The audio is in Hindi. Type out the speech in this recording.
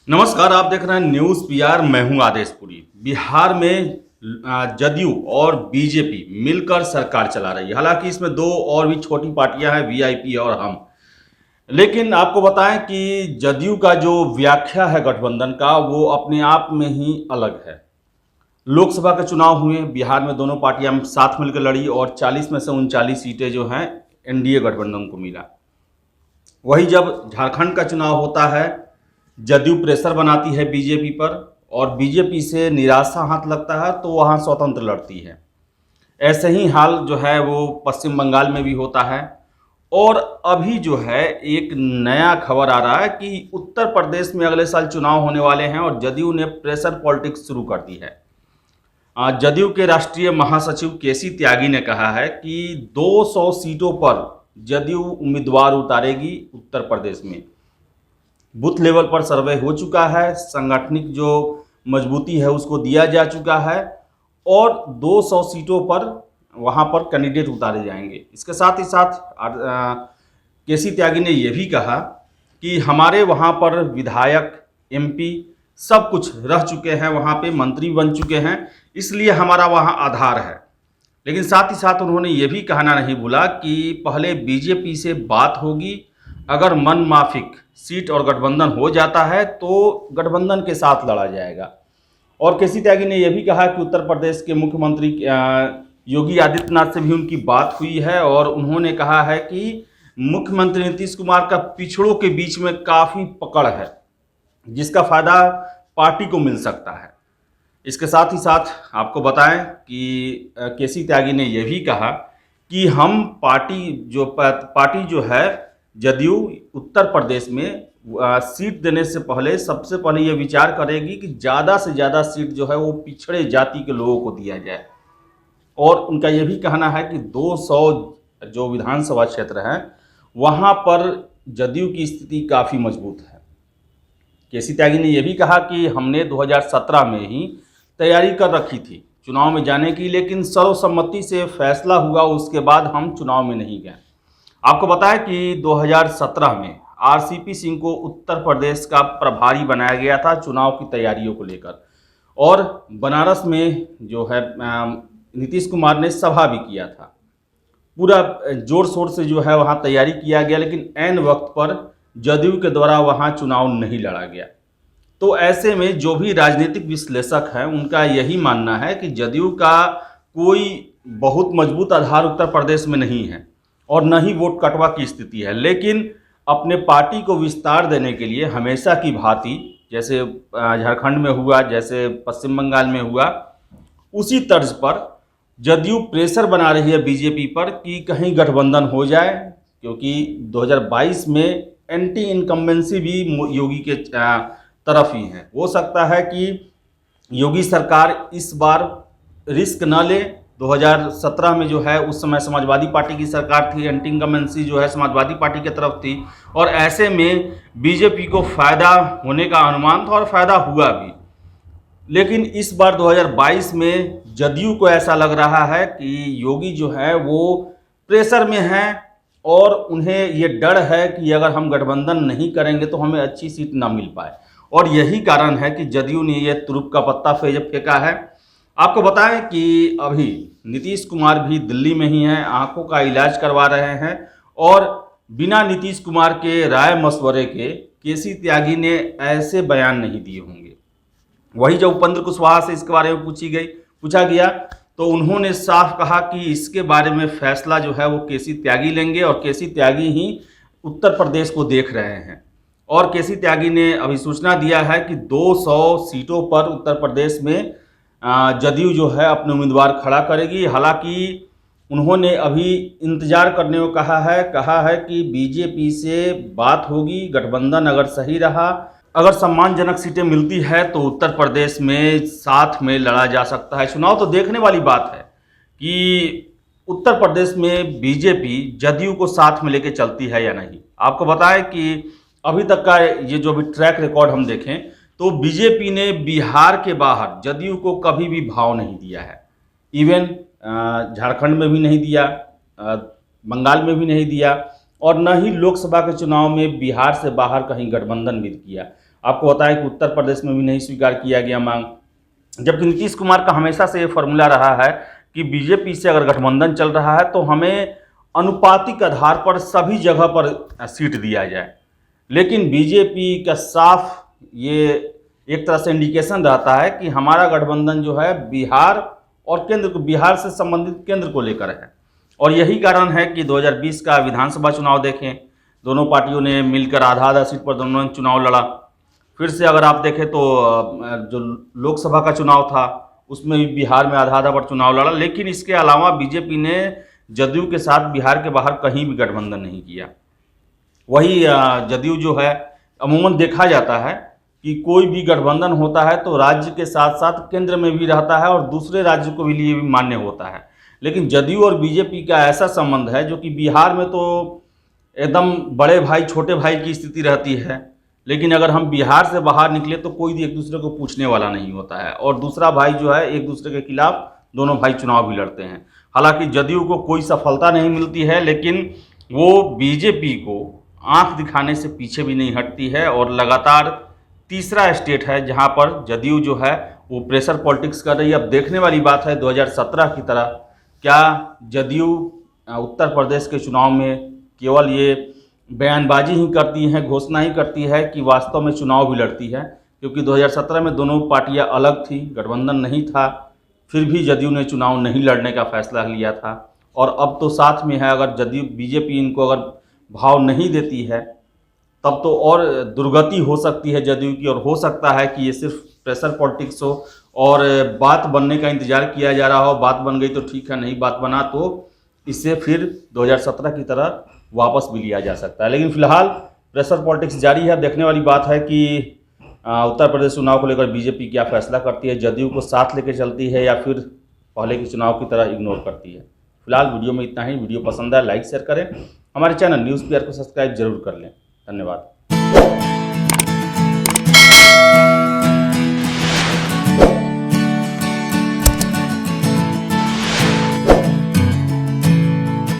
नमस्कार, आप देख रहे हैं न्यूज़ पीआर। मैं हूं आदेशपुरी। बिहार में जदयू और बीजेपी मिलकर सरकार चला रही है। हालांकि इसमें दो और भी छोटी पार्टियां हैं, वीआईपी और हम। लेकिन आपको बताएं कि जदयू का जो व्याख्या है गठबंधन का, वो अपने आप में ही अलग है। लोकसभा के चुनाव हुए, बिहार में दोनों पार्टियां साथ मिलकर लड़ी और 40 में से 39 सीटें जो हैं एनडीए गठबंधन को मिला। वही जब झारखंड का चुनाव होता है, जदयू प्रेशर बनाती है बीजेपी पर और बीजेपी से निराशा हाथ लगता है तो वहाँ स्वतंत्र लड़ती है। ऐसे ही हाल जो है वो पश्चिम बंगाल में भी होता है। और अभी जो है एक नया खबर आ रहा है कि उत्तर प्रदेश में अगले साल चुनाव होने वाले हैं और जदयू ने प्रेशर पॉलिटिक्स शुरू कर दी है। जदयू के राष्ट्रीय महासचिव केसी त्यागी ने कहा है कि 200 सीटों पर जदयू उम्मीदवार उतारेगी उत्तर प्रदेश में। बूथ लेवल पर सर्वे हो चुका है, सांगठनिक जो मजबूती है उसको दिया जा चुका है और 200 सीटों पर वहां पर कैंडिडेट उतारे जाएंगे। इसके साथ ही साथ केसी त्यागी ने यह भी कहा कि हमारे वहां पर विधायक, एमपी सब कुछ रह चुके हैं, वहां पे मंत्री बन चुके हैं, इसलिए हमारा वहां आधार है। लेकिन साथ ही साथ उन्होंने ये भी कहना नहीं भूला कि पहले बीजेपी से बात होगी, अगर मन माफिक सीट और गठबंधन हो जाता है तो गठबंधन के साथ लड़ा जाएगा। और केसी त्यागी ने यह भी कहा कि उत्तर प्रदेश के मुख्यमंत्री योगी आदित्यनाथ से भी उनकी बात हुई है और उन्होंने कहा है कि मुख्यमंत्री नीतीश कुमार का पिछड़ों के बीच में काफ़ी पकड़ है, जिसका फायदा पार्टी को मिल सकता है। इसके साथ ही साथ आपको बताएं कि केसी त्यागी ने यह भी कहा कि हम पार्टी जो है जदयू उत्तर प्रदेश में सीट देने से पहले सबसे पहले ये विचार करेगी कि ज़्यादा से ज़्यादा सीट जो है वो पिछड़े जाति के लोगों को दिया जाए। और उनका ये भी कहना है कि 200 जो विधानसभा क्षेत्र हैं वहाँ पर जदयू की स्थिति काफ़ी मजबूत है। केसी त्यागी ने यह भी कहा कि हमने 2017 में ही तैयारी कर रखी थी चुनाव में जाने की, लेकिन सर्वसम्मति से फैसला हुआ, उसके बाद हम चुनाव में नहीं गए। आपको बताएं कि 2017 में आरसीपी सिंह को उत्तर प्रदेश का प्रभारी बनाया गया था चुनाव की तैयारियों को लेकर। और बनारस में जो है नीतीश कुमार ने सभा भी किया था। पूरा जोर शोर से जो है वहाँ तैयारी किया गया, लेकिन ऐन वक्त पर जदयू के द्वारा वहाँ चुनाव नहीं लड़ा गया। तो ऐसे में जो भी राजनीतिक विश्लेषक हैं उनका यही मानना है कि जदयू का कोई बहुत मजबूत आधार उत्तर प्रदेश में नहीं है और न ही वोट कटवा की स्थिति है। लेकिन अपने पार्टी को विस्तार देने के लिए हमेशा की भांति, जैसे झारखंड में हुआ, जैसे पश्चिम बंगाल में हुआ, उसी तर्ज पर जदयू प्रेशर बना रही है बीजेपी पर कि कहीं गठबंधन हो जाए, क्योंकि 2022 में एंटी इनकम्बेंसी भी योगी के तरफ ही है। हो सकता है कि योगी सरकार इस बार रिस्क न ले। 2017 में जो है उस समय समाजवादी पार्टी की सरकार थी, एंटी इनकम्बेंसी जो है समाजवादी पार्टी की तरफ थी और ऐसे में बीजेपी को फ़ायदा होने का अनुमान था और फ़ायदा हुआ भी। लेकिन इस बार 2022 में जदयू को ऐसा लग रहा है कि योगी जो है वो प्रेशर में है और उन्हें ये डर है कि अगर हम गठबंधन नहीं करेंगे तो हमें अच्छी सीट ना मिल पाए। और यही कारण है कि जदयू ने ये तुरुप का पत्ता फेंका है। आपको बताएं कि अभी नीतीश कुमार भी दिल्ली में ही हैं, आंखों का इलाज करवा रहे हैं और बिना नीतीश कुमार के राय मशवरे के केसी त्यागी ने ऐसे बयान नहीं दिए होंगे। वही जब उपेंद्र कुशवाहा से इसके बारे में पूछा गया तो उन्होंने साफ कहा कि इसके बारे में फैसला जो है वो केसी त्यागी लेंगे और केसी त्यागी ही उत्तर प्रदेश को देख रहे हैं। और केसी त्यागी ने अभी सूचना दिया है कि 200 सीटों पर उत्तर प्रदेश में जदयू जो है अपने उम्मीदवार खड़ा करेगी। हालांकि उन्होंने अभी इंतजार करने को कहा है कि बीजेपी से बात होगी, गठबंधन अगर सही रहा, अगर सम्मानजनक सीटें मिलती है तो उत्तर प्रदेश में साथ में लड़ा जा सकता है चुनाव। तो देखने वाली बात है कि उत्तर प्रदेश में बीजेपी जदयू को साथ में लेके चलती है या नहीं। आपको बताएं कि अभी तक का ये जो भी ट्रैक रिकॉर्ड हम देखें तो बीजेपी ने बिहार के बाहर जदयू को कभी भी भाव नहीं दिया है। इवन झारखंड में भी नहीं दिया, बंगाल में भी नहीं दिया और न ही लोकसभा के चुनाव में बिहार से बाहर कहीं गठबंधन भी किया। आपको पता है कि उत्तर प्रदेश में भी नहीं स्वीकार किया गया मांग, जबकि नीतीश कुमार का हमेशा से ये फॉर्मूला रहा है कि बीजेपी से अगर गठबंधन चल रहा है तो हमें अनुपातिक आधार पर सभी जगह पर सीट दिया जाए। लेकिन बीजेपी का साफ ये एक तरह से इंडिकेशन रहता है कि हमारा गठबंधन जो है बिहार और केंद्र को, बिहार से संबंधित केंद्र को लेकर है। और यही कारण है कि 2020 का विधानसभा चुनाव देखें, दोनों पार्टियों ने मिलकर आधा आधा सीट पर दोनों ने चुनाव लड़ा। फिर से अगर आप देखें तो जो लोकसभा का चुनाव था उसमें भी बिहार में आधा आधा पर चुनाव लड़ा। लेकिन इसके अलावा बीजेपी ने जदयू के साथ बिहार के बाहर कहीं भी गठबंधन नहीं किया। वही जदयू जो है, अमूमन देखा जाता है कि कोई भी गठबंधन होता है तो राज्य के साथ साथ केंद्र में भी रहता है और दूसरे राज्य को भी लिए भी मान्य होता है। लेकिन जदयू और बीजेपी का ऐसा संबंध है जो कि बिहार में तो एकदम बड़े भाई छोटे भाई की स्थिति रहती है, लेकिन अगर हम बिहार से बाहर निकले तो कोई भी एक दूसरे को पूछने वाला नहीं होता है और दूसरा भाई जो है एक दूसरे के खिलाफ दोनों भाई चुनाव भी लड़ते हैं। हालांकि जदयू को कोई सफलता नहीं मिलती है, लेकिन वो बीजेपी को आंख दिखाने से पीछे भी नहीं हटती है और लगातार तीसरा स्टेट है जहां पर जदयू जो है वो प्रेशर पॉलिटिक्स कर रही है। अब देखने वाली बात है 2017 की तरह क्या जदयू उत्तर प्रदेश के चुनाव में केवल ये बयानबाजी ही करती हैं, घोषणा ही करती है कि वास्तव में चुनाव भी लड़ती है। क्योंकि 2017 में दोनों पार्टियां अलग थी, गठबंधन नहीं था, फिर भी जदयू ने चुनाव नहीं लड़ने का फैसला लिया था। और अब तो साथ में है, अगर जदयू बीजेपी इनको अगर भाव नहीं देती है तब तो और दुर्गति हो सकती है जदयू की, और हो सकता है कि ये सिर्फ प्रेशर पॉलिटिक्स हो और बात बनने का इंतजार किया जा रहा हो। बात बन गई तो ठीक है, नहीं बात बना तो इससे फिर 2017 की तरह वापस भी लिया जा सकता है। लेकिन फिलहाल प्रेशर पॉलिटिक्स जारी है। देखने वाली बात है कि उत्तर प्रदेश चुनाव को लेकर बीजेपी क्या फैसला करती है, जदयू को साथ लेकर चलती है या फिर पहले के चुनाव की तरह इग्नोर करती है। फिलहाल वीडियो में इतना ही। वीडियो पसंद आए लाइक शेयर करें, हमारे चैनल न्यूज़ पीआर को सब्सक्राइब जरूर कर लें। धन्यवाद।